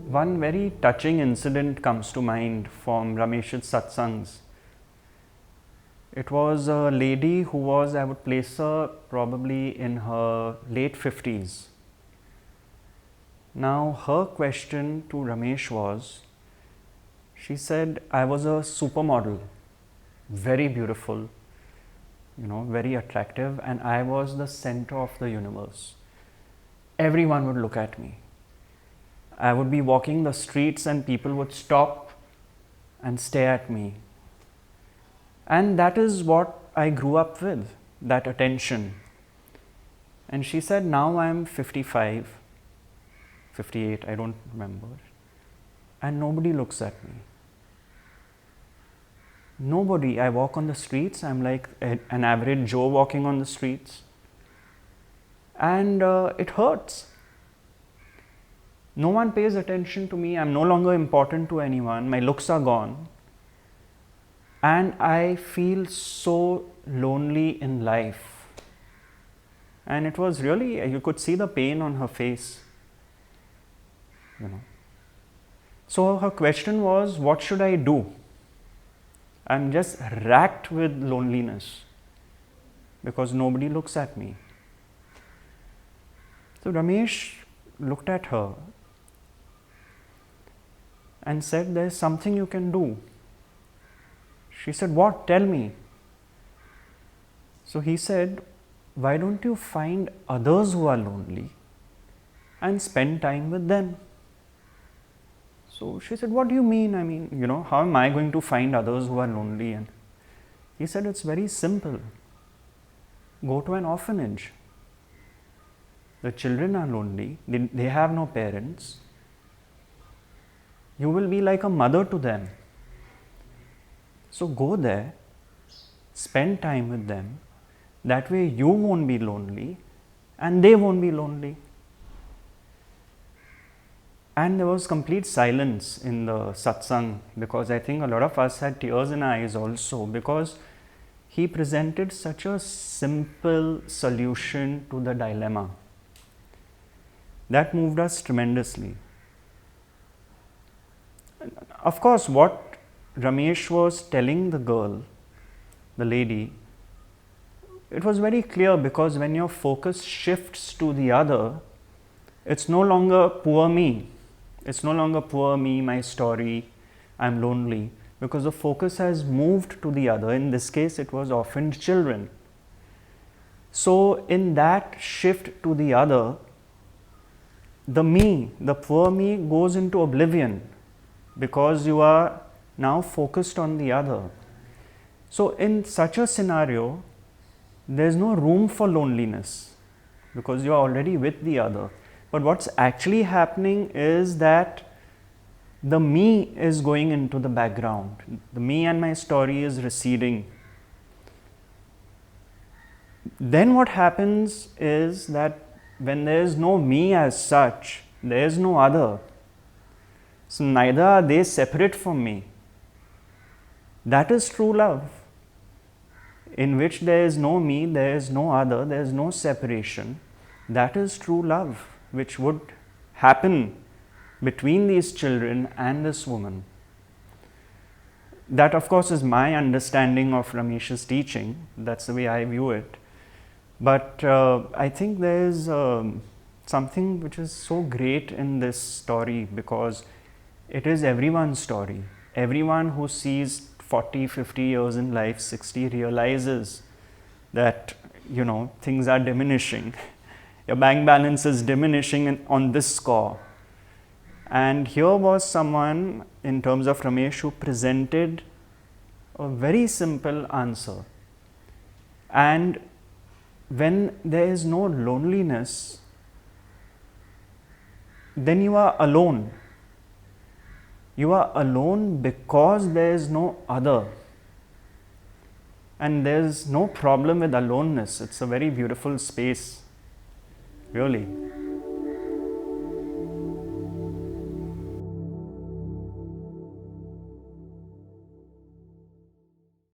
One very touching incident comes to mind from Ramesh's satsangs. It was a lady who was, I would place her probably in her late 50s. Now, her question to Ramesh was, she said, I was a supermodel, very beautiful, very attractive, and I was the center of the universe. Everyone would look at me. I would be walking the streets and people would stop and stare at me. And that is what I grew up with, that attention. And she said, now I am 55, 58, I don't remember, and nobody looks at me. Nobody. I walk on the streets, I'm like an average Joe walking on the streets. And it hurts. No one pays attention to me. I'm no longer important to anyone. My looks are gone. And I feel so lonely in life. And it was really, you could see the pain on her face. So her question was, what should I do? I'm just racked with loneliness because nobody looks at me. So Ramesh looked at her and said, there's something you can do. She said, what? Tell me. So he said, why don't you find others who are lonely and spend time with them? So she said, what do you mean? I mean, how am I going to find others who are lonely? And he said, it's very simple. Go to an orphanage. The children are lonely. They have no parents. You will be like a mother to them. So go there, spend time with them. That way you won't be lonely and they won't be lonely. And there was complete silence in the satsang because I think a lot of us had tears in our eyes also, because he presented such a simple solution to the dilemma. That moved us tremendously. Of course, what Ramesh was telling the girl, the lady, it was very clear, because when your focus shifts to the other, it's no longer poor me. It's no longer poor me, my story, I'm lonely, because the focus has moved to the other. In this case, it was orphaned children. So in that shift to the other, the me, the poor me, goes into oblivion because you are now focused on the other. So in such a scenario, there's no room for loneliness because you are already with the other. But what's actually happening is that the me is going into the background. The me and my story is receding. Then what happens is that when there is no me as such, there is no other. So neither are they separate from me. That is true love, in which there is no me, there is no other, there is no separation. That is true love, which would happen between these children and this woman. That, of course, is my understanding of Ramesh's teaching. That's the way I view it. But I think there is something which is so great in this story, because it is everyone's story. Everyone who sees 40, 50 years in life, 60, realizes that, things are diminishing. Your bank balance is diminishing on this score. And here was someone, in terms of Ramesh, who presented a very simple answer. And when there is no loneliness, then you are alone. You are alone because there is no other. And there is no problem with aloneness. It's a very beautiful space, really.